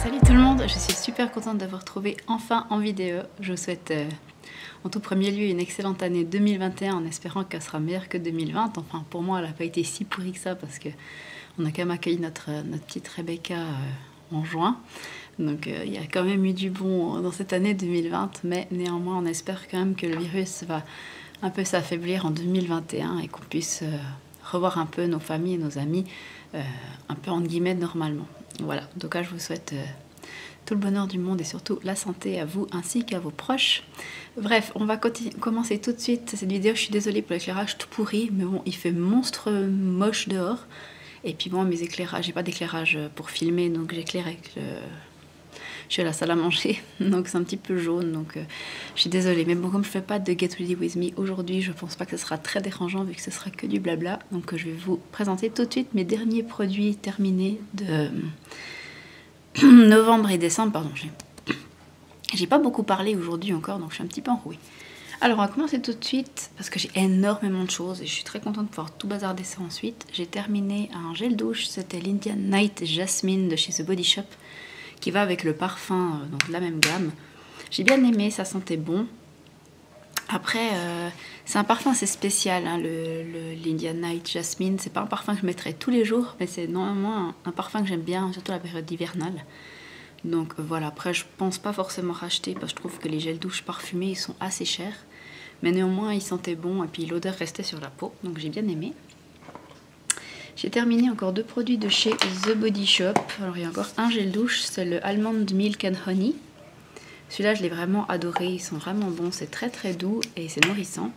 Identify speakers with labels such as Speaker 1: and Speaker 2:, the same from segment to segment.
Speaker 1: Salut tout le monde, je suis super contente d'avoir trouvé enfin en vidéo. Je vous souhaite en tout premier lieu une excellente année 2021 en espérant qu'elle sera meilleure que 2020. Enfin pour moi elle n'a pas été si pourrie que ça parce que on a quand même accueilli notre petite Rebecca en juin. Donc il y a quand même eu du bon dans cette année 2020, mais néanmoins on espère quand même que le virus va un peu s'affaiblir en 2021 et qu'on puisse revoir un peu nos familles et nos amis un peu entre guillemets normalement. Voilà, en tout cas je vous souhaite tout le bonheur du monde et surtout la santé à vous ainsi qu'à vos proches. Bref, on va commencer tout de suite cette vidéo. Je suis désolée pour l'éclairage tout pourri, mais bon, il fait monstre moche dehors. Et puis bon, mes éclairages, j'ai pas d'éclairage pour filmer, donc j'éclaire avec le... Je suis à la salle à manger, donc c'est un petit peu jaune, donc je suis désolée. Mais bon, comme je fais pas de Get Ready With Me aujourd'hui, je pense pas que ce sera très dérangeant vu que ce sera que du blabla. Donc je vais vous présenter tout de suite mes derniers produits terminés de novembre et décembre. Pardon, j'ai pas beaucoup parlé aujourd'hui encore, donc je suis un petit peu enrouée. Alors on va commencer tout de suite parce que j'ai énormément de choses et je suis très contente de pouvoir tout bazarder ça ensuite. J'ai terminé un gel douche, c'était l'Indian Night Jasmine de chez The Body Shop, qui va avec le parfum donc de la même gamme. J'ai bien aimé, ça sentait bon. Après, c'est un parfum assez spécial, hein, l'Indian Night Jasmine. C'est pas un parfum que je mettrais tous les jours, mais c'est normalement un parfum que j'aime bien, surtout la période hivernale. Donc voilà, après je pense pas forcément racheter parce que je trouve que les gels douche parfumés ils sont assez chers. Mais néanmoins ils sentaient bon et puis l'odeur restait sur la peau, donc j'ai bien aimé. J'ai terminé encore deux produits de chez The Body Shop. Alors il y a encore un gel douche, c'est le Almond Milk and Honey. Celui-là je l'ai vraiment adoré, ils sont vraiment bons, c'est très très doux et c'est nourrissant.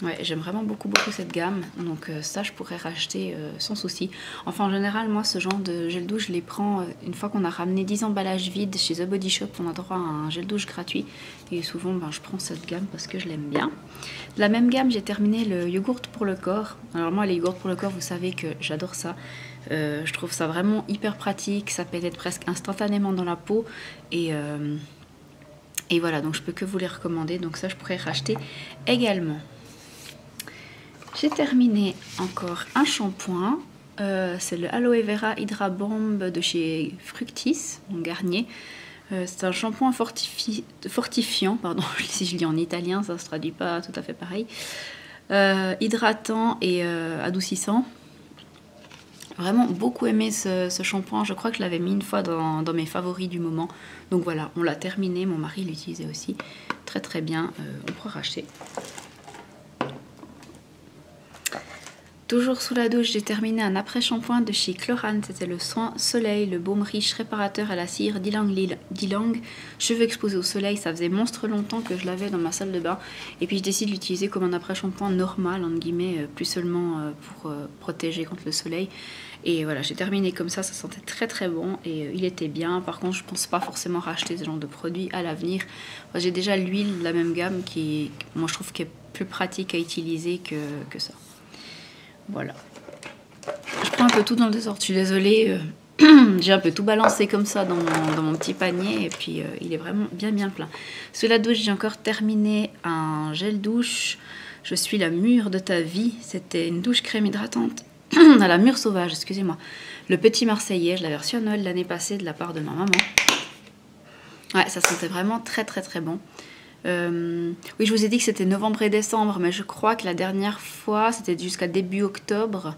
Speaker 1: Ouais, j'aime vraiment beaucoup cette gamme, donc ça je pourrais racheter sans souci. Enfin en général moi ce genre de gel douche je les prends une fois qu'on a ramené 10 emballages vides chez The Body Shop, on a droit à un gel douche gratuit et souvent ben, je prends cette gamme parce que je l'aime bien. De la même gamme j'ai terminé le yogourt pour le corps. Alors moi les yogourts pour le corps vous savez que j'adore ça. Je trouve ça vraiment hyper pratique, ça pénètre presque instantanément dans la peau et voilà, donc je peux que vous les recommander, donc ça je pourrais racheter également. J'ai terminé encore un shampoing, c'est le Aloe Vera Hydra Bomb de chez Fructis, mon Garnier. C'est un shampoing fortifiant, pardon, si je lis en italien, ça ne se traduit pas tout à fait pareil. Hydratant et adoucissant. Vraiment beaucoup aimé ce shampoing, je crois que je l'avais mis une fois dans mes favoris du moment. Donc voilà, on l'a terminé, mon mari l'utilisait aussi très très bien, on pourra racheter. Toujours sous la douche, j'ai terminé un après-shampoing de chez Chlorane. C'était le soin soleil, le baume riche réparateur à la cire d'ylang-ylang. Cheveux exposés au soleil, ça faisait monstre longtemps que je l'avais dans ma salle de bain. Et puis je décide de l'utiliser comme un après-shampoing normal, entre guillemets, plus seulement pour protéger contre le soleil. Et voilà, j'ai terminé comme ça sentait très très bon et il était bien. Par contre, je pense pas forcément racheter ce genre de produit à l'avenir. J'ai déjà l'huile de la même gamme qui, moi je trouve qu'elle est plus pratique à utiliser que ça. Voilà. Je prends un peu tout dans le désordre, je suis désolée. J'ai un peu tout balancé comme ça dans mon petit panier et puis il est vraiment bien plein. Sous la douche, j'ai encore terminé un gel douche. Je suis la mûre de ta vie. C'était une douche crème hydratante à la mûre sauvage, excusez-moi. Le petit Marseillais, je l'avais reçu à Noël l'année passée de la part de ma maman. Ouais, ça sentait vraiment très bon. Oui, je vous ai dit que c'était novembre et décembre, mais je crois que la dernière fois, c'était jusqu'à début octobre.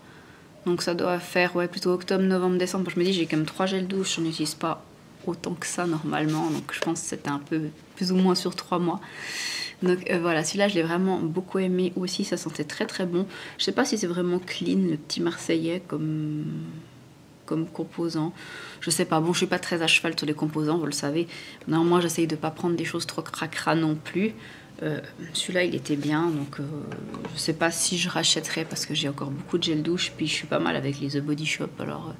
Speaker 1: Donc ça doit faire ouais, plutôt octobre, novembre, décembre. Je me dis, j'ai quand même 3 gels douche, je n'utilise pas autant que ça normalement. Donc je pense que c'était un peu plus ou moins sur 3 mois. Donc voilà, celui-là, je l'ai vraiment beaucoup aimé aussi. Ça sentait très bon. Je sais pas si c'est vraiment clean, le petit Marseillais, comme composant. Je sais pas, bon je suis pas très à cheval sur les composants, vous le savez. Non, moi j'essaye de pas prendre des choses trop cracra non plus. Celui-là il était bien, donc je sais pas si je rachèterai parce que j'ai encore beaucoup de gel douche, puis je suis pas mal avec les The Body Shop, alors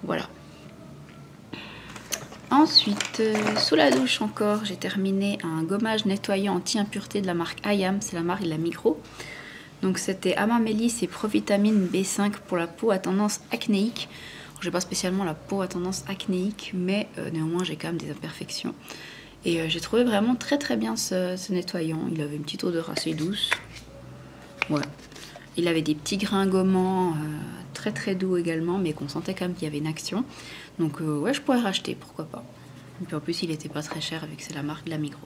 Speaker 1: voilà. Ensuite, sous la douche encore, j'ai terminé un gommage nettoyant anti-impureté de la marque IAM, c'est la marque de la Micro. Donc c'était Amamélis et Provitamine B5 pour la peau à tendance acnéique. J'ai pas spécialement la peau à tendance acnéique, mais néanmoins j'ai quand même des imperfections. Et j'ai trouvé vraiment très bien ce nettoyant. Il avait une petite odeur assez douce. Ouais. Il avait des petits grains gommants très très doux également, mais qu'on sentait quand même qu'il y avait une action. Donc ouais, je pourrais racheter, pourquoi pas. Et puis en plus, il n'était pas très cher, avec c'est la marque de la Migros.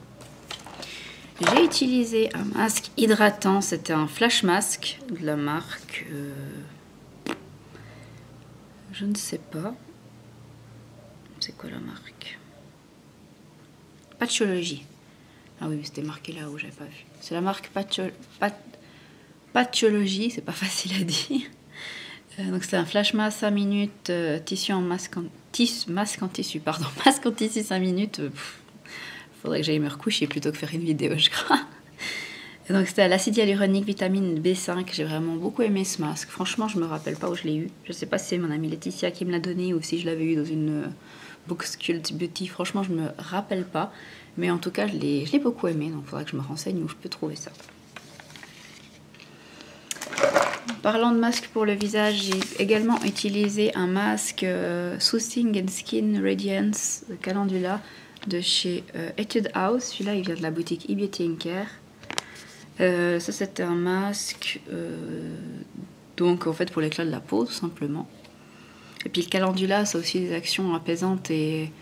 Speaker 1: J'ai utilisé un masque hydratant, c'était un flash mask de la marque... je ne sais pas. C'est quoi la marque? Patchology. Ah oui, c'était marqué là où j'avais pas vu. C'est la marque Patchology, c'est pas facile à dire. Donc c'est un flash mask 5 minutes, tissu en masque en tissu, pardon, masque en tissu 5 minutes. Faudrait que j'aille me recoucher plutôt que faire une vidéo, je crois. Et donc c'était à l'acide hyaluronique, vitamine B5. J'ai vraiment beaucoup aimé ce masque. Franchement, je me rappelle pas où je l'ai eu. Je sais pas si c'est mon amie Laetitia qui me l'a donné ou si je l'avais eu dans une Books Cult Beauty. Franchement, je me rappelle pas. Mais en tout cas, je l'ai beaucoup aimé. Donc il faudrait que je me renseigne où je peux trouver ça. Parlant de masque pour le visage, j'ai également utilisé un masque Soothing and Skin Radiance de Calendula de chez Etude House. Celui-là, il vient de la boutique eBeauty & Care. Ça, c'était un masque donc en fait pour l'éclat de la peau, tout simplement. Et puis le Calendula, ça a aussi des actions apaisantes et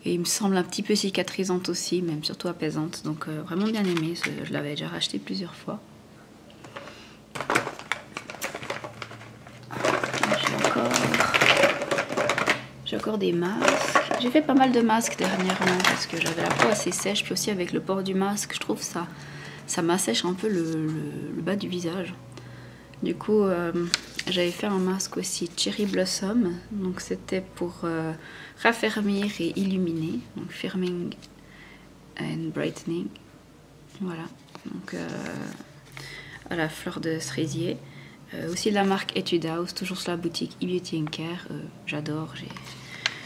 Speaker 1: il me semble un petit peu cicatrisante aussi, même surtout apaisante. Donc vraiment bien aimé. Je l'avais déjà racheté plusieurs fois. J'ai encore des masques. J'ai fait pas mal de masques dernièrement parce que j'avais la peau assez sèche. Puis aussi avec le port du masque, je trouve ça m'assèche un peu le bas du visage. Du coup, j'avais fait un masque aussi Cherry Blossom. Donc c'était pour raffermir et illuminer. Donc firming and brightening. Voilà. Donc à la fleur de cerisier. Aussi de la marque Etude House, toujours sur la boutique eBeauty & Care. J'adore.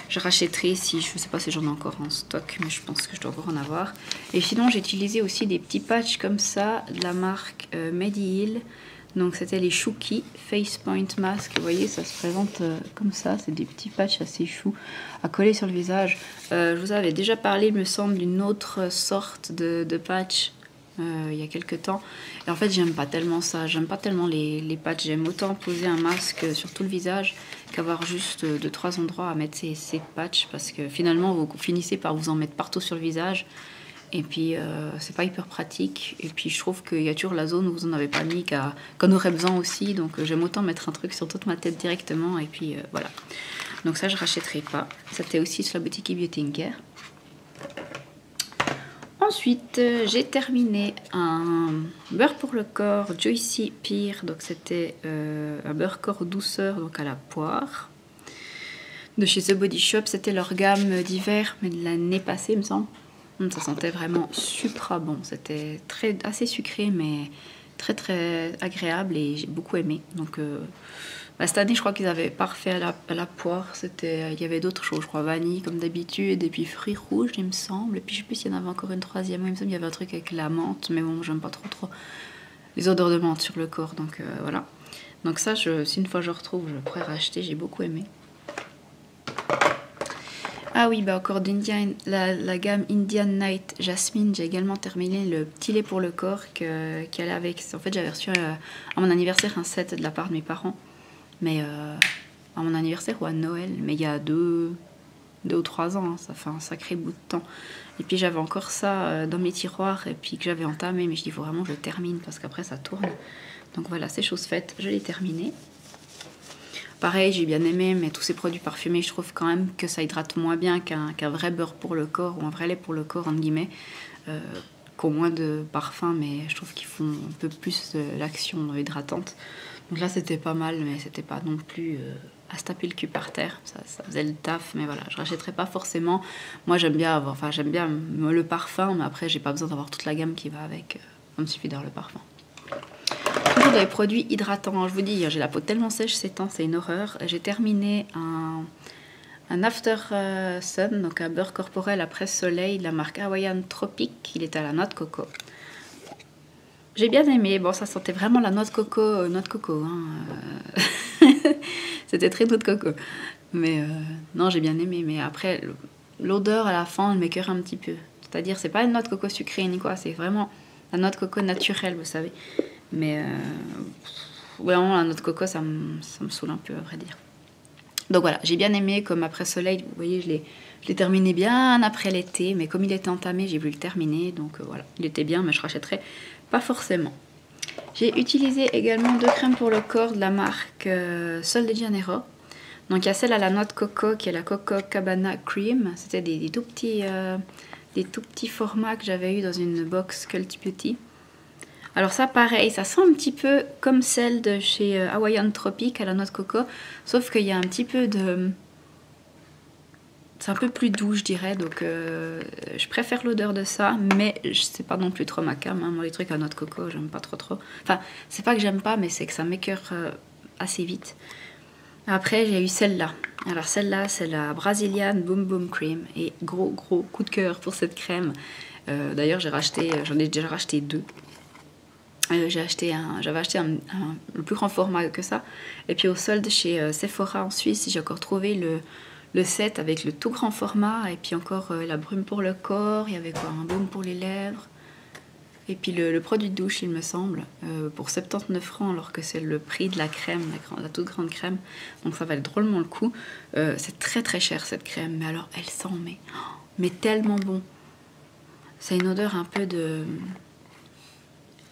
Speaker 1: Je rachèterai si je ne sais pas si j'en ai encore en stock, mais je pense que je dois encore en avoir. Et sinon, j'ai utilisé aussi des petits patchs comme ça de la marque Mediheal. Donc c'était les Chouki Face Point Mask. Vous voyez, ça se présente comme ça. C'est des petits patchs assez choux à coller sur le visage. Je vous avais déjà parlé, il me semble, d'une autre sorte de patch. Il y a quelques temps. Et en fait, j'aime pas tellement ça. J'aime pas tellement les patchs. J'aime autant poser un masque sur tout le visage qu'avoir juste 2-3 endroits à mettre ces patchs. Parce que finalement, vous finissez par vous en mettre partout sur le visage. Et puis, c'est pas hyper pratique. Et puis, je trouve qu'il y a toujours la zone où vous en avez pas mis qu'on aurait besoin aussi. Donc, j'aime autant mettre un truc sur toute ma tête directement. Et puis, voilà. Donc, ça, je rachèterai pas. C'était aussi sur la boutique eBeauty & Care. Ensuite, j'ai terminé un beurre pour le corps Joycy Pure. Donc c'était un beurre corps douceur donc à la poire de chez The Body Shop. C'était leur gamme d'hiver, mais de l'année passée, il me semble. Ça sentait vraiment super bon. C'était assez sucré, mais très très agréable et j'ai beaucoup aimé. Donc cette année, je crois qu'ils avaient pas refait à la poire. Il y avait d'autres choses, je crois, vanille comme d'habitude, et puis fruits rouges, il me semble. Et puis je sais plus s'il y en avait encore une troisième. Il me semble qu'il y avait un truc avec la menthe, mais bon, j'aime pas trop les odeurs de menthe sur le corps. Donc voilà. Donc ça, si une fois je retrouve, je pourrais racheter. J'ai beaucoup aimé. Ah oui, bah encore la gamme Indian Night Jasmine. J'ai également terminé le petit lait pour le corps qui allait avec. En fait, j'avais reçu à mon anniversaire un set de la part de mes parents. Mais à mon anniversaire ou à Noël, mais il y a 2 ou 3 ans, hein, ça fait un sacré bout de temps. Et puis j'avais encore ça dans mes tiroirs et puis que j'avais entamé, mais je dis il faut vraiment que je le termine parce qu'après ça tourne. Donc voilà, c'est chose faite, je l'ai terminé. Pareil, j'ai bien aimé, mais tous ces produits parfumés, je trouve quand même que ça hydrate moins bien qu'un vrai beurre pour le corps ou un vrai lait pour le corps, entre guillemets. Qu'au moins de parfum, mais je trouve qu'ils font un peu plus l'action hydratante. Donc là, c'était pas mal, mais c'était pas non plus à se taper le cul par terre. Ça faisait le taf, mais voilà, je rachèterai pas forcément. Moi, j'aime bien le parfum, mais après, j'ai pas besoin d'avoir toute la gamme qui va avec. Ça me suffit d'avoir le parfum. Toujours des produits hydratants. Je vous dis, j'ai la peau tellement sèche ces temps, c'est une horreur. J'ai terminé un After Sun, donc un beurre corporel après soleil de la marque Hawaiian Tropic. Il est à la noix de coco. J'ai bien aimé. Bon, ça sentait vraiment la noix de coco. Hein. C'était très noix de coco. Mais non, j'ai bien aimé. Mais après, l'odeur à la fin, elle m'écœure un petit peu. C'est-à-dire, c'est pas une noix de coco sucrée ni quoi. C'est vraiment la noix de coco naturelle, vous savez. Mais vraiment la noix de coco, ça me saoule un peu à vrai dire. Donc voilà, j'ai bien aimé, comme après Soleil, vous voyez, je l'ai terminé bien après l'été, mais comme il était entamé, j'ai voulu le terminer, donc voilà, il était bien, mais je rachèterai pas forcément. J'ai utilisé également 2 crèmes pour le corps de la marque Sol de Janeiro. Donc il y a celle à la noix de coco, qui est la Coco Cabana Cream, c'était des tout petits formats que j'avais eu dans une box Cult Beauty. Alors ça pareil, ça sent un petit peu comme celle de chez Hawaiian Tropic à la noix de coco, sauf qu'il y a un petit peu de... C'est un peu plus doux je dirais, donc je préfère l'odeur de ça, mais c'est pas non plus trop ma came, hein. Moi les trucs à noix de coco j'aime pas trop. Enfin c'est pas que j'aime pas, mais c'est que ça m'écœure assez vite. Après j'ai eu celle-là. Alors celle-là c'est la Brazilian Boom Boom Cream, et gros coup de cœur pour cette crème. D'ailleurs j'en ai déjà racheté 2. J'avais acheté le plus grand format que ça, et puis au solde chez Sephora en Suisse j'ai encore trouvé le set avec le tout grand format, et puis encore la brume pour le corps, il y avait quoi, un baume pour les lèvres, et puis le produit de douche il me semble, pour 79 francs, alors que c'est le prix de la crème, la toute grande crème, donc ça valait drôlement le coup. C'est très cher cette crème, mais alors elle sent mais tellement bon. C'est une odeur un peu de...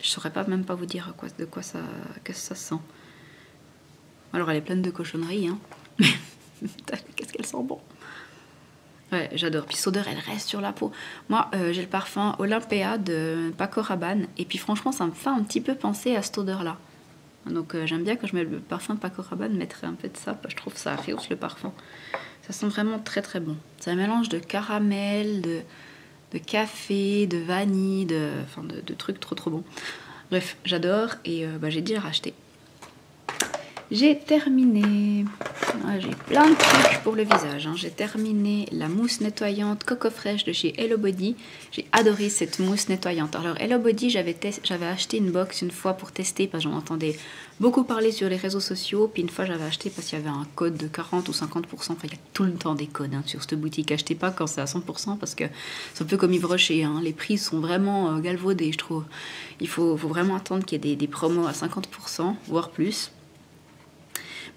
Speaker 1: Je saurais même pas vous dire de quoi ça sent. Alors elle est pleine de cochonneries, hein. Qu'est-ce qu'elle sent bon. Ouais, j'adore. Puis cette odeur, elle reste sur la peau. Moi, j'ai le parfum Olympea de Paco Rabanne, et puis franchement, ça me fait un petit peu penser à cette odeur-là. Donc j'aime bien quand je mets le parfum Paco Rabanne, mettre un peu de ça, je trouve que ça rehausse le parfum. Ça sent vraiment très bon. C'est un mélange de caramel, de café, de vanille, de trucs trop bons. Bref, j'adore, et j'ai déjà racheté. J'ai terminé. J'ai plein de trucs pour le visage, hein. J'ai terminé la mousse nettoyante Coco Fresh de chez Hello Body. J'ai adoré cette mousse nettoyante. Alors Hello Body, j'avais acheté une box une fois pour tester, parce que j'en entendais beaucoup parler sur les réseaux sociaux. Puis une fois j'avais acheté parce qu'il y avait un code de 40 ou 50%. Enfin il y a tout le temps des codes, hein, sur cette boutique. Achetez pas quand c'est à 100%, parce que c'est un peu comme Yves Rocher, hein. Les prix sont vraiment galvaudés, je trouve. Il faut vraiment attendre qu'il y ait des promos à 50%, voire plus.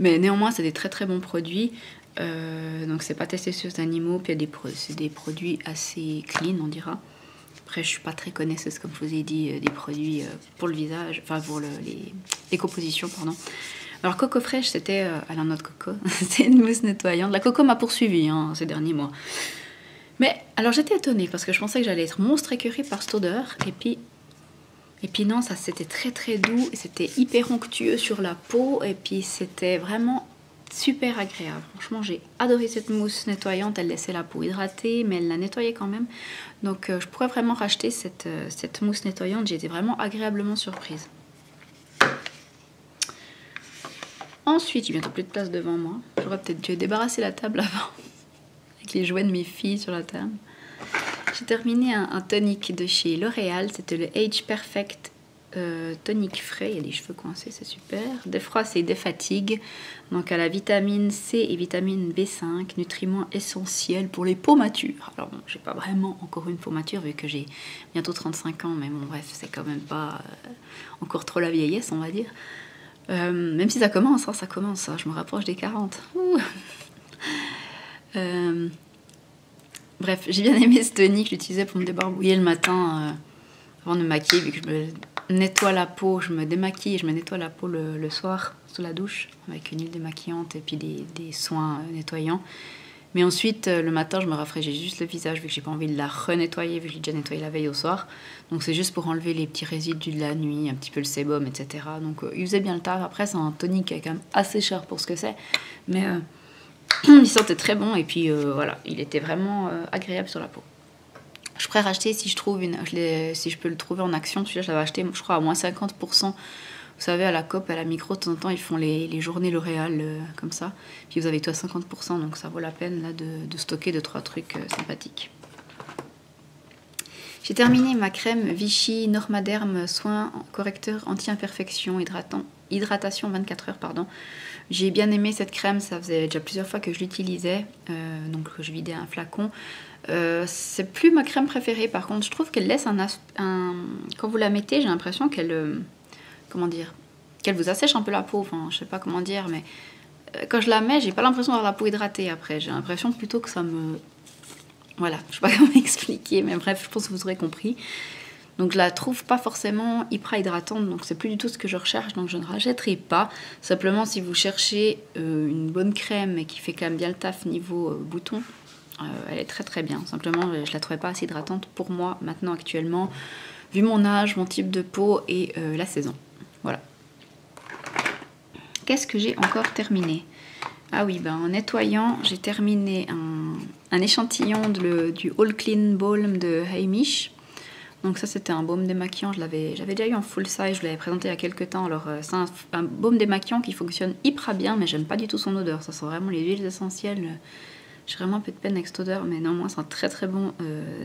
Speaker 1: Mais néanmoins, c'est des très bons produits. Donc, c'est pas testé sur les animaux. Puis, c'est des produits assez clean, on dira. Après, je suis pas très connaisseuse, comme je vous ai dit, des produits pour le visage. Enfin, pour les compositions, pardon. Alors, Coco Fresh, c'était à la noix de coco. C'est une mousse nettoyante. La coco m'a poursuivie, hein, ces derniers mois. Mais, alors, j'étais étonnée parce que je pensais que j'allais être monstre écœurée par cette odeur. Et puis non, ça c'était très doux, c'était hyper onctueux sur la peau, et puis c'était vraiment super agréable. Franchement, j'ai adoré cette mousse nettoyante, elle laissait la peau hydratée, mais elle la nettoyait quand même. Donc je pourrais vraiment racheter cette mousse nettoyante, j'ai été vraiment agréablement surprise. Ensuite, il n'y a bientôt plus de place devant moi. J'aurais peut-être dû débarrasser la table avant, avec les jouets de mes filles sur la table. J'ai terminé un tonic de chez L'Oréal, c'était le Age Perfect tonic frais. Il y a des cheveux coincés, c'est super. Défroisse et défatigue. Donc à la vitamine C et vitamine B5, nutriments essentiels pour les peaux matures. Alors bon, j'ai pas vraiment encore une peau mature vu que j'ai bientôt 35 ans, mais bon bref, c'est quand même pas encore trop la vieillesse, on va dire. Même si ça commence, hein, je me rapproche des 40. Bref, j'ai bien aimé ce tonic, je l'utilisais pour me débarbouiller le matin avant de me maquiller, vu que je me nettoie la peau, je me démaquille et je me nettoie la peau le soir sous la douche avec une huile démaquillante et puis des soins nettoyants. Mais ensuite, le matin, je me rafraîchis juste le visage vu que j'ai pas envie de la renettoyer vu que j'ai déjà nettoyé la veille au soir. Donc c'est juste pour enlever les petits résidus de la nuit, un petit peu le sébum, etc. Donc il faisait bien le taf. Après, c'est un tonic qui est quand même assez cher pour ce que c'est. Mais il sentait très bon et puis voilà, il était vraiment agréable sur la peau. Je pourrais racheter si je trouve si je peux le trouver en action. Celui-là, je l'avais acheté, je crois, à moins 50%. Vous savez, à la Coop, à la Micro, de temps en temps, ils font les journées L'Oréal comme ça. Puis vous avez tout à 50%, donc ça vaut la peine là, de stocker 2-3 trucs sympathiques. J'ai terminé ma crème Vichy Normaderm Soin Correcteur Anti-Imperfection Hydratation 24 heures. Pardon. J'ai bien aimé cette crème, ça faisait déjà plusieurs fois que je l'utilisais, donc je vidais un flacon. C'est plus ma crème préférée, par contre, je trouve qu'elle laisse quand vous la mettez, j'ai l'impression qu'elle... comment dire, qu'elle vous assèche un peu la peau, enfin je sais pas comment dire, mais quand je la mets, j'ai pas l'impression d'avoir la peau hydratée après, j'ai l'impression plutôt que ça me... Voilà, je sais pas comment expliquer, mais bref, je pense que vous aurez compris. Donc je la trouve pas forcément hyper hydratante, donc c'est plus du tout ce que je recherche, donc je ne rachèterai pas. Simplement si vous cherchez une bonne crème et qui fait quand même bien le taf niveau bouton, elle est très très bien. Simplement je la trouvais pas assez hydratante pour moi maintenant actuellement, vu mon âge, mon type de peau et la saison. Voilà. Qu'est-ce que j'ai encore terminé? Ah oui, ben, en nettoyant, j'ai terminé un échantillon du All Clean Balm de Heimish. Donc ça c'était un baume démaquillant, j'avais déjà eu en full size, je l'avais présenté il y a quelques temps. Alors c'est un baume démaquillant qui fonctionne hyper bien, mais j'aime pas du tout son odeur. Ça sent vraiment les huiles essentielles. J'ai vraiment un peu de peine avec cette odeur, mais néanmoins c'est un très très bon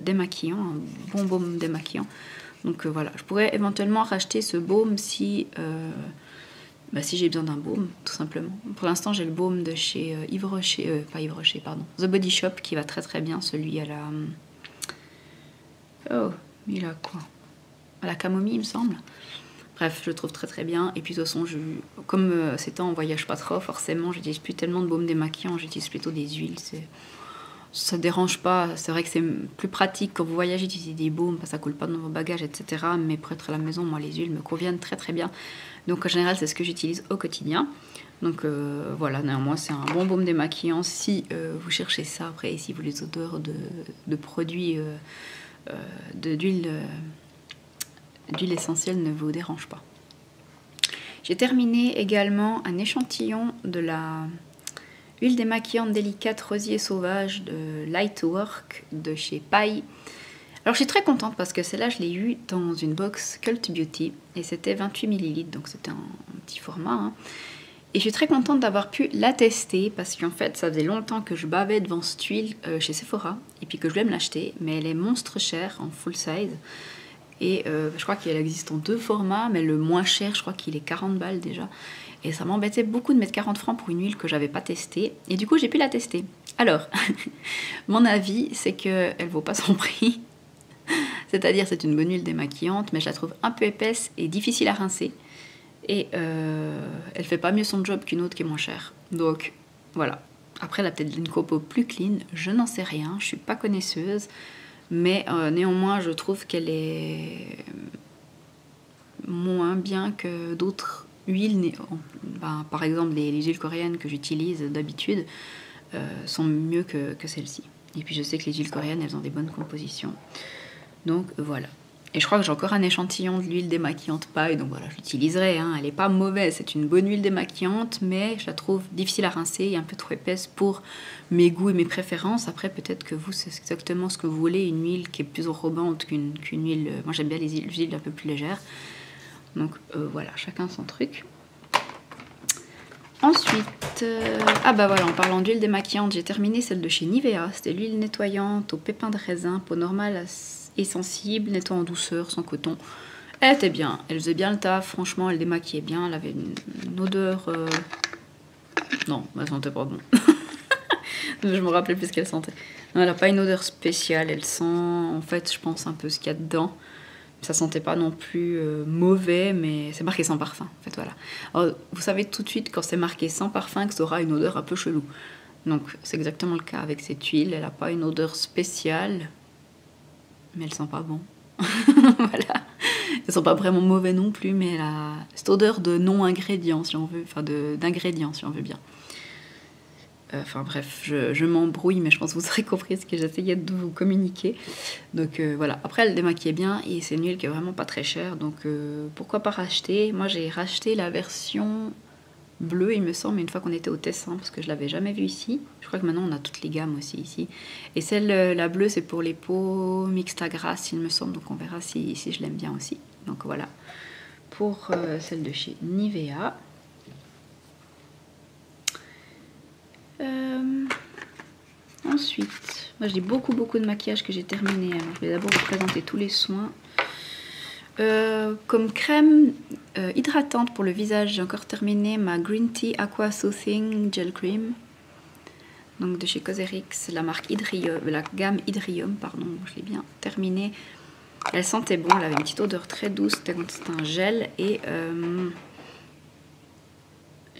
Speaker 1: démaquillant, un bon baume démaquillant. Donc voilà, je pourrais éventuellement racheter ce baume si j'ai besoin d'un baume, tout simplement. Pour l'instant j'ai le baume de chez Yves Rocher, pas Yves Rocher, pardon, The Body Shop qui va très très bien, celui à la... il a quoi? À la camomille, il me semble. Bref, je le trouve très très bien. Et puis de toute façon, comme ces temps on voyage pas trop, forcément, j'utilise plus tellement de baume démaquillant, j'utilise plutôt des huiles. Ça dérange pas. C'est vrai que c'est plus pratique quand vous voyagez d'utiliser des baumes, parce que ça coule pas dans vos bagages, etc. Mais pour être à la maison, moi, les huiles me conviennent très très bien. Donc en général, c'est ce que j'utilise au quotidien. Donc voilà, néanmoins, c'est un bon baume démaquillant si vous cherchez ça. Après, si vous les odeurs de produits... d'huile essentielle ne vous dérange pas. J'ai terminé également un échantillon de la huile démaquillante délicate rosier sauvage de Lightwork de chez Paille. Alors je suis très contente parce que celle-là je l'ai eue dans une box Cult Beauty et c'était 28 ml, donc c'était un petit format. Hein. Et je suis très contente d'avoir pu la tester parce qu'en fait ça faisait longtemps que je bavais devant cette huile chez Sephora et puis que je voulais me l'acheter, mais elle est monstre chère en full size et je crois qu'elle existe en 2 formats, mais le moins cher je crois qu'il est 40 balles déjà et ça m'embêtait beaucoup de mettre 40 francs pour une huile que j'avais pas testée et du coup j'ai pu la tester. Alors mon avis c'est qu'elle vaut pas son prix, c'est-à-dire c'est une bonne huile démaquillante mais je la trouve un peu épaisse et difficile à rincer. Et elle fait pas mieux son job qu'une autre qui est moins chère. Donc voilà. Après, elle a peut-être une copo plus clean, je n'en sais rien, je suis pas connaisseuse. Mais néanmoins, je trouve qu'elle est moins bien que d'autres huiles. Par exemple, les huiles coréennes que j'utilise d'habitude sont mieux que celle-ci. Et puis je sais que les huiles coréennes, elles ont des bonnes compositions. Donc voilà. Et je crois que j'ai encore un échantillon de l'huile démaquillante paille, donc voilà, j'utiliserai. Hein. Elle n'est pas mauvaise, c'est une bonne huile démaquillante, mais je la trouve difficile à rincer et un peu trop épaisse pour mes goûts et mes préférences. Après, peut-être que vous, c'est exactement ce que vous voulez, une huile qui est plus enrobante qu'une huile... Moi, j'aime bien les huiles un peu plus légères. Donc voilà, chacun son truc. Ensuite, voilà, en parlant d'huile démaquillante, j'ai terminé celle de chez Nivea. C'était l'huile nettoyante au pépins de raisin, peau normale et sensible, nettoie en douceur, sans coton. Elle était bien, elle faisait bien le taf, franchement, elle démaquillait bien, elle avait une odeur... Non, elle sentait pas bon. Je me rappelais plus ce qu'elle sentait. Non, elle n'a pas une odeur spéciale, elle sent, en fait, je pense un peu ce qu'il y a dedans. Ça sentait pas non plus mauvais, mais c'est marqué sans parfum, en fait, voilà. Alors, vous savez tout de suite, quand c'est marqué sans parfum, que ça aura une odeur un peu chelou. Donc, c'est exactement le cas avec cette huile, elle n'a pas une odeur spéciale, mais elle sent pas bon. Voilà. Elles sont pas vraiment mauvais non plus, mais elle a cette odeur de non-ingrédients, si on veut, enfin d'ingrédients, si on veut bien. Enfin bref, je m'embrouille, mais je pense que vous aurez compris ce que j'essayais de vous communiquer. Donc voilà, après elle démaquillait bien et c'est une huile qui est vraiment pas très chère, donc pourquoi pas racheter. Moi j'ai racheté la version bleue, il me semble, une fois qu'on était au Tessin, parce que je l'avais jamais vue ici. Je crois que maintenant on a toutes les gammes aussi ici. Et celle, la bleue, c'est pour les peaux mixtes à grasse, il me semble, donc on verra si je l'aime bien aussi. Donc voilà, pour celle de chez Nivea. Ensuite, moi j'ai beaucoup de maquillage que j'ai terminé. Alors je vais d'abord vous présenter tous les soins. Comme crème hydratante pour le visage, j'ai encore terminé ma Green Tea Aqua Soothing Gel Cream. Donc de chez Cosrx, la marque Hydrium, la gamme Hydrium, pardon, je l'ai bien terminée. Elle sentait bon, elle avait une petite odeur très douce, c'était un gel et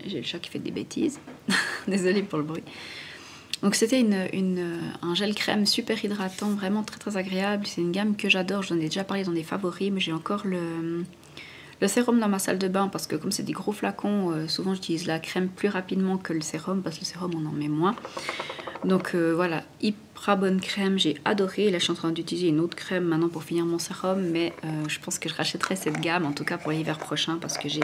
Speaker 1: J'ai le chat qui fait des bêtises. Désolée pour le bruit. Donc c'était un gel crème super hydratant, vraiment très très agréable. C'est une gamme que j'adore, j'en ai déjà parlé dans des favoris, mais j'ai encore le sérum dans ma salle de bain parce que comme c'est des gros flacons, souvent j'utilise la crème plus rapidement que le sérum parce que le sérum on en met moins. Donc voilà, hyper bonne crème, j'ai adoré. Là je suis en train d'utiliser une autre crème maintenant pour finir mon sérum, mais je pense que je rachèterai cette gamme en tout cas pour l'hiver prochain parce que j'ai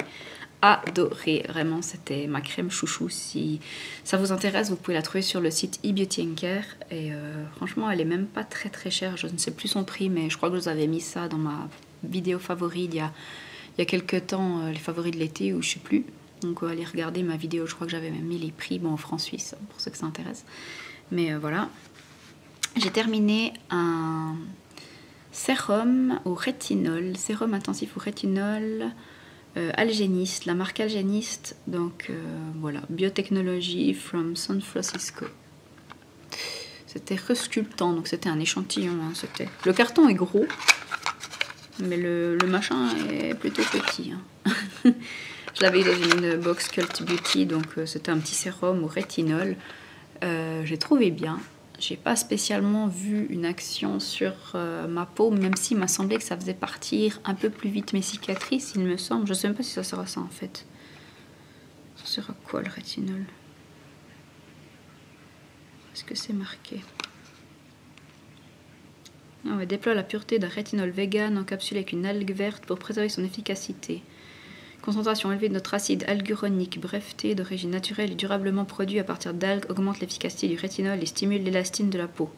Speaker 1: adoré, vraiment c'était ma crème chouchou. Si ça vous intéresse, vous pouvez la trouver sur le site eBeauty & Care et franchement elle est même pas très très chère, je ne sais plus son prix, mais je crois que je vous avais mis ça dans ma vidéo favori il y a quelques temps, les favoris de l'été ou je sais plus, donc allez regarder ma vidéo, je crois que j'avais même mis les prix, bon en francs suisses pour ceux que ça intéresse, mais voilà. J'ai terminé un sérum au rétinol, sérum intensif au rétinol Algenist, la marque Algenist, donc voilà, biotechnologie from San Francisco. C'était resculptant, donc c'était un échantillon, hein, le carton est gros, mais le machin est plutôt petit. Hein. Je l'avais dans une box Cult Beauty, donc c'était un petit sérum au rétinol. J'ai trouvé bien. J'ai pas spécialement vu une action sur ma peau, même s'il m'a semblé que ça faisait partir un peu plus vite mes cicatrices, il me semble. Je sais même pas si ça sert à ça en fait. Ça sert à quoi le rétinol? Est-ce que c'est marqué? Ah ouais, déploie la pureté d'un rétinol vegan encapsulé avec une algue verte pour préserver son efficacité. Concentration élevée de notre acide alguronique, breveté d'origine naturelle et durablement produit à partir d'algues, augmente l'efficacité du rétinol et stimule l'élastine de la peau.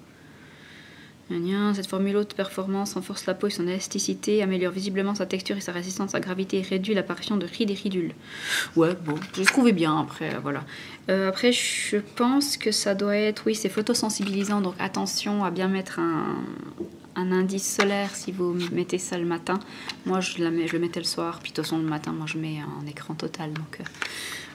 Speaker 1: Cette formule haute performance renforce la peau et son élasticité, améliore visiblement sa texture et sa résistance à gravité, réduit l'apparition de rides et ridules. Ouais, bon, je trouvais bien après, voilà. Après, je pense que ça doit être, oui, c'est photosensibilisant, donc attention à bien mettre un indice solaire si vous mettez ça le matin. Moi je le mettais le soir, puis de toute façon le matin moi je mets un écran total, donc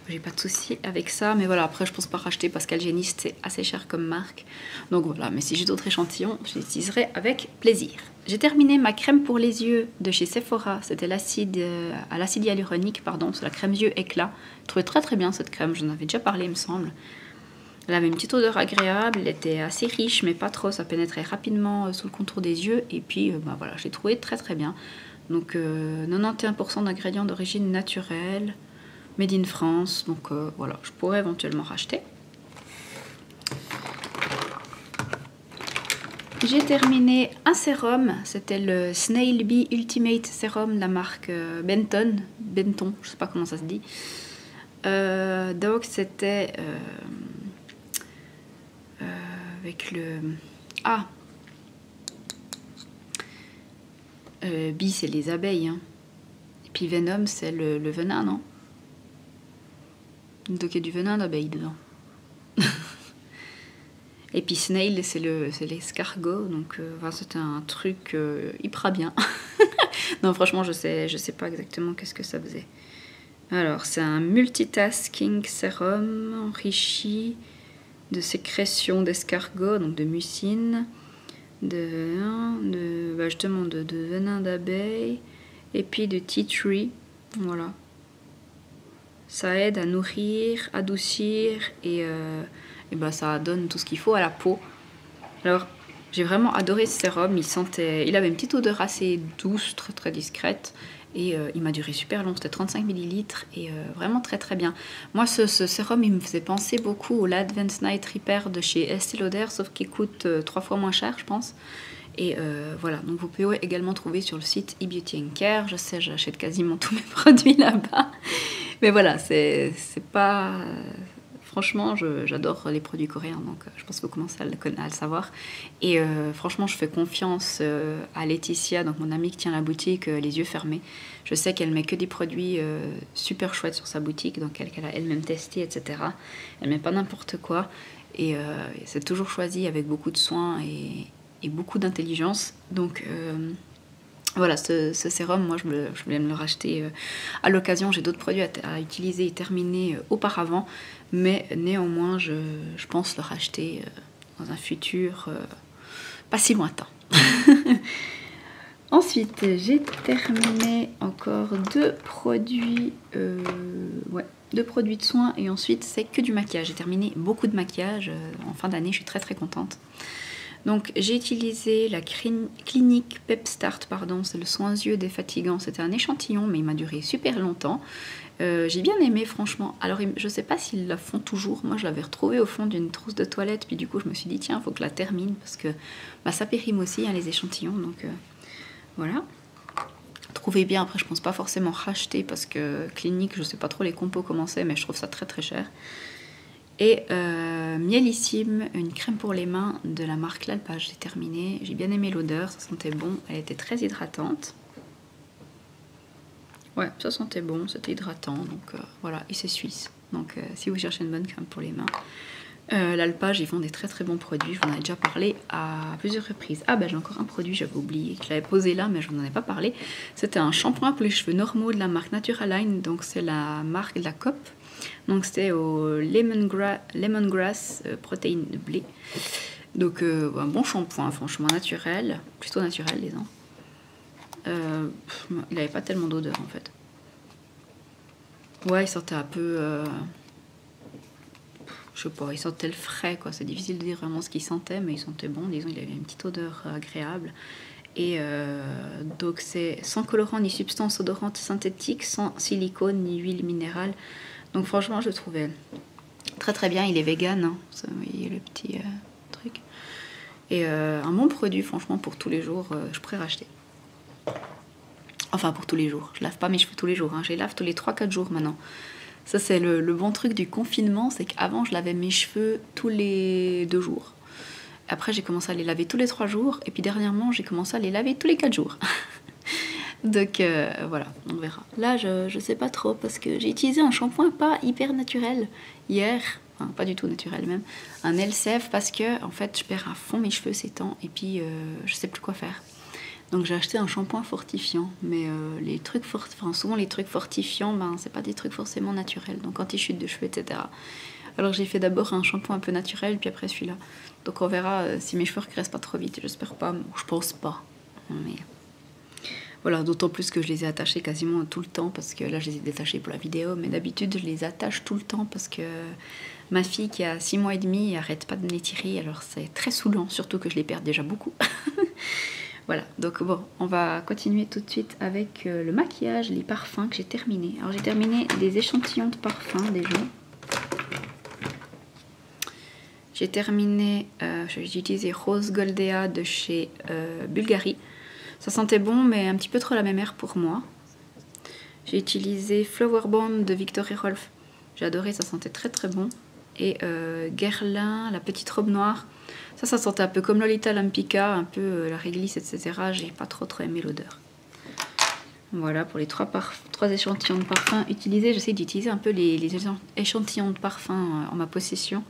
Speaker 1: j'ai pas de souci avec ça. Mais voilà, après je pense pas racheter parce qu'Algenist c'est assez cher comme marque, donc voilà. Mais si j'ai d'autres échantillons, je les utiliserai avec plaisir. J'ai terminé ma crème pour les yeux de chez Sephora, c'était l'acide hyaluronique, pardon, c'est la crème yeux éclat. Je trouvais très très bien cette crème, j'en avais déjà parlé il me semble. Elle avait une petite odeur agréable, elle était assez riche mais pas trop, ça pénétrait rapidement sous le contour des yeux et puis bah voilà, je l'ai trouvée très très bien. Donc 91% d'ingrédients d'origine naturelle, made in France, donc voilà, je pourrais éventuellement racheter. J'ai terminé un sérum, c'était le Snail Bee Ultimate Serum de la marque Benton, je sais pas comment ça se dit. Donc c'était avec le... Ah, Bee c'est les abeilles, hein. Et puis Venom c'est le venin, non? Donc il y a du venin d'abeille dedans. Et puis Snail c'est l'escargot, donc c'était un truc hyper bien. Non franchement je sais pas exactement qu'est-ce que ça faisait. Alors c'est un multitasking sérum enrichi de sécrétion d'escargot, donc de mucine, justement de venin d'abeille et puis de tea tree, voilà. Ça aide à nourrir, adoucir et ça donne tout ce qu'il faut à la peau. Alors j'ai vraiment adoré ce sérum, il avait une petite odeur assez douce, très très discrète. Et il m'a duré super long, c'était 35 ml et vraiment très très bien. Moi ce sérum il me faisait penser beaucoup au l'Advanced Night Repair de chez Estée Lauder, sauf qu'il coûte 3 fois moins cher je pense. Et voilà, donc vous pouvez également trouver sur le site eBeauty & Care, je sais j'achète quasiment tous mes produits là-bas. Mais voilà, c'est pas... Franchement, j'adore les produits coréens, donc je pense que vous commencez à le savoir. Et franchement, je fais confiance à Laetitia, donc mon amie qui tient la boutique les yeux fermés. Je sais qu'elle met que des produits super chouettes sur sa boutique, donc qu'elle a elle-même testé, etc. Elle met pas n'importe quoi. Et c'est toujours choisi avec beaucoup de soin et beaucoup d'intelligence. Donc... voilà, ce sérum, moi je voulais me le racheter à l'occasion. J'ai d'autres produits à utiliser et terminer auparavant, mais néanmoins je pense le racheter dans un futur pas si lointain. Ensuite, j'ai terminé encore 2 produits. Ouais, 2 produits de soins et ensuite c'est que du maquillage. J'ai terminé beaucoup de maquillage en fin d'année, je suis très contente. Donc j'ai utilisé la Clinique Pep Start, pardon, c'est le soin yeux défatigant. C'était un échantillon mais il m'a duré super longtemps. J'ai bien aimé franchement. Alors je sais pas s'ils la font toujours, moi je l'avais retrouvé au fond d'une trousse de toilette, puis du coup je me suis dit tiens, il faut que je la termine parce que bah, ça périme aussi hein, les échantillons, donc voilà. Trouvez bien, après je pense pas forcément racheter parce que Clinique, je sais pas trop les compos comment c'est, mais je trouve ça très cher. Et Mielissime, une crème pour les mains de la marque L'Alpage, j'ai terminé. J'ai bien aimé l'odeur, ça sentait bon, elle était très hydratante. Ouais, ça sentait bon, c'était hydratant, donc voilà, et c'est suisse. Donc si vous cherchez une bonne crème pour les mains, L'Alpage, ils font des très bons produits, je vous en ai déjà parlé à plusieurs reprises. Ah bah j'ai encore un produit, j'avais oublié, que je l'avais posé là, mais je vous en ai pas parlé. C'était un shampoing pour les cheveux normaux de la marque Naturaline, donc c'est la marque de la COP. Donc c'était au Lemongrass protéine de blé. Donc un bon shampoing, franchement naturel, plutôt naturel disons. Il n'avait pas tellement d'odeur en fait. Ouais, il sentait un peu... je sais pas, il sentait le frais quoi. C'est difficile de dire vraiment ce qu'il sentait, mais il sentait bon, disons, il avait une petite odeur agréable. Et donc c'est sans colorant ni substance odorante synthétique, sans silicone ni huile minérale. Donc franchement je le trouvais très bien, il est vegan, hein. Vous voyez le petit truc. Et un bon produit franchement pour tous les jours, je pourrais racheter. Enfin pour tous les jours, je lave pas mes cheveux tous les jours, hein. Je les lave tous les 3-4 jours maintenant. Ça c'est le bon truc du confinement, c'est qu'avant je lavais mes cheveux tous les 2 jours. Après j'ai commencé à les laver tous les 3 jours, et puis dernièrement j'ai commencé à les laver tous les 4 jours. Donc voilà, on verra. Là je sais pas trop, parce que j'ai utilisé un shampoing pas hyper naturel hier, enfin pas du tout naturel même, un Elseve, parce que en fait je perds à fond mes cheveux ces temps, et puis je sais plus quoi faire. Donc j'ai acheté un shampoing fortifiant, mais les trucs souvent les trucs fortifiants, ben, c'est pas des trucs forcément naturels, donc anti-chute de cheveux, etc. Alors j'ai fait d'abord un shampoing un peu naturel, puis après celui-là. Donc on verra si mes cheveux regressent pas trop vite, j'espère pas, je pense pas. Mais voilà, d'autant plus que je les ai attachés quasiment tout le temps, parce que là je les ai détachés pour la vidéo, mais d'habitude je les attache tout le temps, parce que ma fille qui a 6 mois et demi arrête pas de me les tirer, alors c'est très saoulant, surtout que je les perds déjà beaucoup. Voilà, donc bon, on va continuer tout de suite avec le maquillage, les parfums que j'ai terminé. Alors j'ai terminé des échantillons de parfums déjà. J'ai terminé, j'ai utilisé Rose Goldea de chez Bulgari. Ça sentait bon, mais un petit peu trop la même air pour moi. J'ai utilisé Flower Bomb de Viktor et Rolf. J'ai adoré, ça sentait très bon. Et Guerlain, la petite robe noire. Ça sentait un peu comme Lolita Lempicka, un peu la réglisse, etc. J'ai pas trop aimé l'odeur. Voilà pour les 3 échantillons de parfum utilisés. J'essaie d'utiliser un peu les échantillons de parfum en ma possession.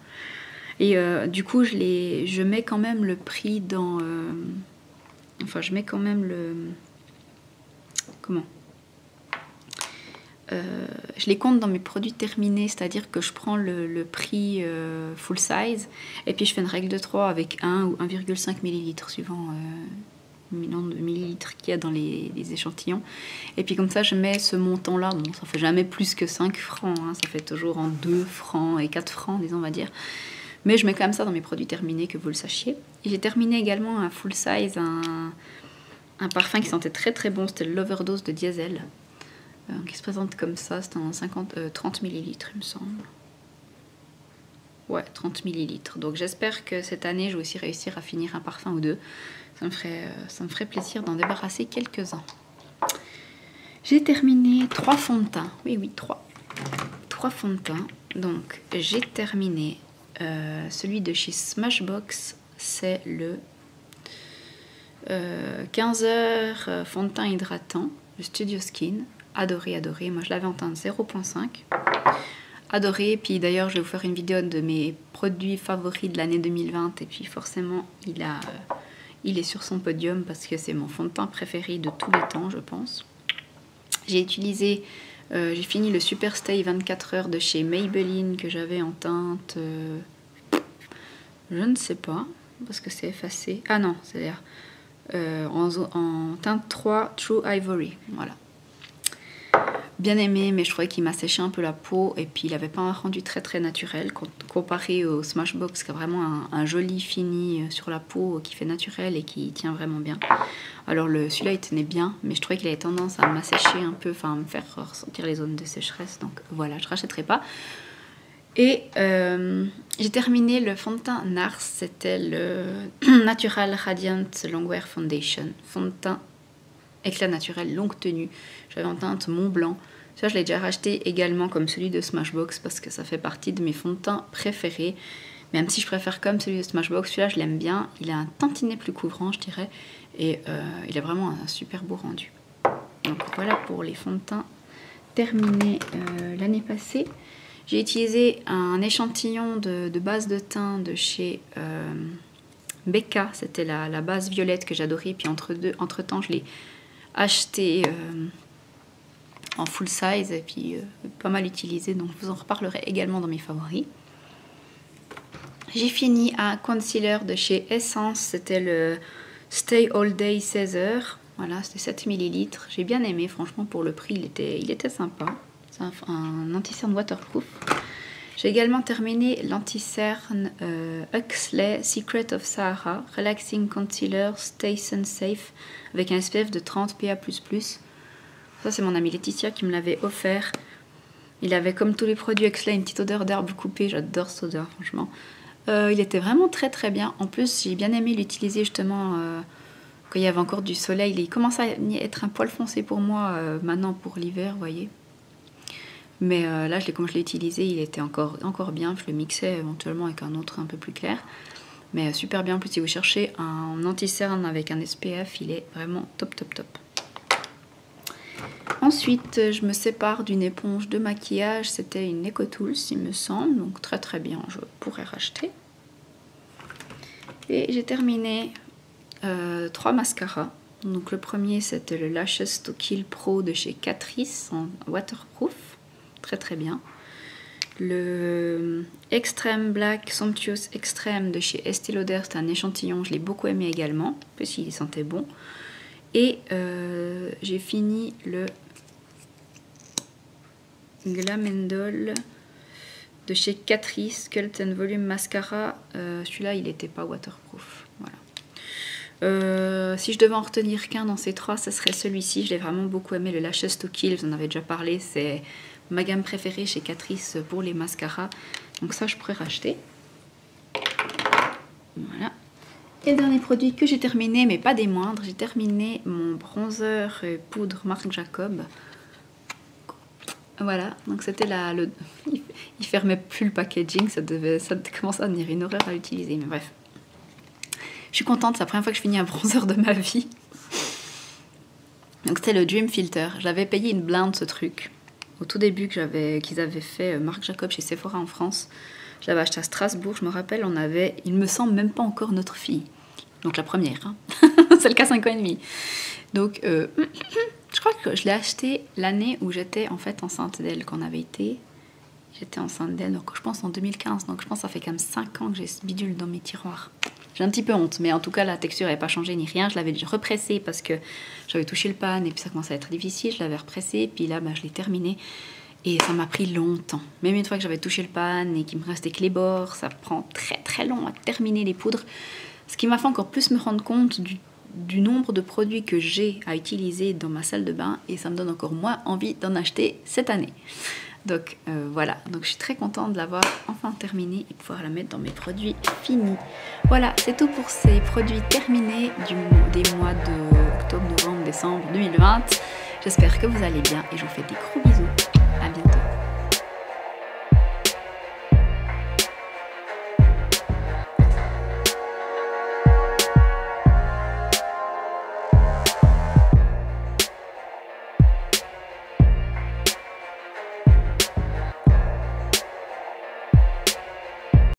Speaker 1: Et du coup, je mets quand même le prix dans... enfin, je mets quand même le... Comment ? Je les compte dans mes produits terminés, c'est-à-dire que je prends le prix full size et puis je fais une règle de 3 avec 1 ou 1,5 ml suivant le nombre de millilitres qu'il y a dans les échantillons. Et puis comme ça je mets ce montant là, bon ça fait jamais plus que 5 francs, hein, ça fait toujours en 2 francs et 4 francs disons on va dire. Mais je mets quand même ça dans mes produits terminés, que vous le sachiez. Et j'ai terminé également un full size, un parfum qui sentait très bon, c'était l'Overdose de Diesel. Qui se présente comme ça, c'est un 30 ml il me semble. Ouais, 30 ml. Donc j'espère que cette année je vais aussi réussir à finir un parfum ou 2. Ça me ferait plaisir d'en débarrasser quelques-uns. J'ai terminé 3 fonds de teint. Oui, 3. 3 fonds de teint. Donc j'ai terminé celui de chez Smashbox, c'est le 15h fond de teint hydratant, le Studio Skin. Adoré, moi je l'avais en teinte 0.5. Adoré, puis d'ailleurs je vais vous faire une vidéo de mes produits favoris de l'année 2020 et puis forcément il est sur son podium parce que c'est mon fond de teint préféré de tous les temps je pense. J'ai fini le Super Stay 24 heures de chez Maybelline que j'avais en teinte, je ne sais pas parce que c'est effacé. Ah non, c'est-à-dire en teinte 3 True Ivory, voilà. bien aimé, mais je trouvais qu'il m'a séché un peu la peau et puis il n'avait pas un rendu très très naturel comparé au Smashbox qui a vraiment un joli fini sur la peau qui fait naturel et qui tient vraiment bien. Alors celui-là il tenait bien, mais je trouvais qu'il avait tendance à m'assécher un peu, enfin à me faire ressentir les zones de sécheresse, donc voilà, je ne rachèterai pas. Et j'ai terminé le fond de teint NARS, c'était le Natural Radiant Longwear Foundation, fond de teint éclat naturel longue tenue. J'avais en teinte Mont Blanc. Ça, je l'ai déjà racheté également comme celui de Smashbox parce que ça fait partie de mes fonds de teint préférés. Même si je préfère comme celui de Smashbox, celui-là je l'aime bien. Il a un tantinet plus couvrant, je dirais. Et il a vraiment un super beau rendu. Donc voilà pour les fonds de teint terminés l'année passée. J'ai utilisé un échantillon de base de teint de chez Becca. C'était la base violette que j'adorais. Puis entre temps, je l'ai acheté en full size et puis pas mal utilisé, donc je vous en reparlerai également dans mes favoris. J'ai fini un concealer de chez Essence, c'était le Stay All Day 16 heures, voilà, c'était 7 ml. J'ai bien aimé, franchement pour le prix il était sympa. C'est un anti-cerne waterproof. J'ai également terminé l'anti-cerne Huxley Secret of Sahara Relaxing Concealer Stay Sun Safe avec un SPF de 30 PA++. Ça c'est mon amie Laetitia qui me l'avait offert. Il avait comme tous les produits Huxley une petite odeur d'herbe coupée, j'adore cette odeur franchement. Il était vraiment très très bien. En plus j'ai bien aimé l'utiliser justement quand il y avait encore du soleil. Il commence à être un poil foncé pour moi maintenant pour l'hiver, vous voyez. Mais là, comme je l'ai utilisé, il était encore bien. Je le mixais éventuellement avec un autre un peu plus clair. Mais super bien. En plus, si vous cherchez un anti-cerne avec un SPF, il est vraiment top, top, top. Ensuite, je me sépare d'une éponge de maquillage. C'était une EcoTools, il me semble. Donc très, très bien. Je pourrais racheter. Et j'ai terminé 3 mascaras. Donc le premier, c'était le Lashes to Kill Pro de chez Catrice en waterproof. Très très bien. Le Extreme Black Somptuous Extreme de chez Estée Lauder, c'est un échantillon, je l'ai beaucoup aimé également, en plus il sentait bon. Et j'ai fini le Glamendol de chez Catrice Cult and Volume Mascara. Celui-là il n'était pas waterproof. Voilà. Si je devais en retenir qu'un dans ces trois, ce serait celui-ci. Je l'ai vraiment beaucoup aimé, le Lashes to Kill, vous en avez déjà parlé, c'est ma gamme préférée chez Catrice pour les mascaras. Donc ça, je pourrais racheter. Voilà. Et le dernier produit que j'ai terminé, mais pas des moindres, j'ai terminé mon bronzer poudre Marc Jacob. Voilà, donc c'était il fermait plus le packaging, ça commençait à devenir une horreur à utiliser, mais bref. Je suis contente, c'est la première fois que je finis un bronzer de ma vie. Donc c'était le Dream Filter. J'avais payé une blinde ce truc. Au tout début qu'ils avaient fait Marc Jacob chez Sephora en France. Je l'avais acheté à Strasbourg, je me rappelle, on avait, il me semble, même pas encore notre fille. Donc la première, hein. C'est le cas 5 ans et demi. Donc je crois que je l'ai acheté l'année où j'étais en fait enceinte d'elle, qu'on avait été. J'étais enceinte d'elle, donc je pense en 2015. Donc je pense que ça fait quand même 5 ans que j'ai ce bidule dans mes tiroirs. J'ai un petit peu honte, mais en tout cas la texture n'avait pas changé ni rien. Je l'avais repressé parce que j'avais touché le pan et puis ça commençait à être difficile. Je l'avais repressé, puis là je l'ai terminé. Et ça m'a pris longtemps. Même une fois que j'avais touché le pan et qu'il me restait que les bords, ça prend très très long à terminer les poudres. Ce qui m'a fait encore plus me rendre compte du nombre de produits que j'ai à utiliser dans ma salle de bain. Et ça me donne encore moins envie d'en acheter cette année. Donc voilà, donc je suis très contente de l'avoir enfin terminée et de pouvoir la mettre dans mes produits finis. Voilà, c'est tout pour ces produits terminés des mois de octobre, novembre, décembre 2020. J'espère que vous allez bien et je vous fais des gros bisous.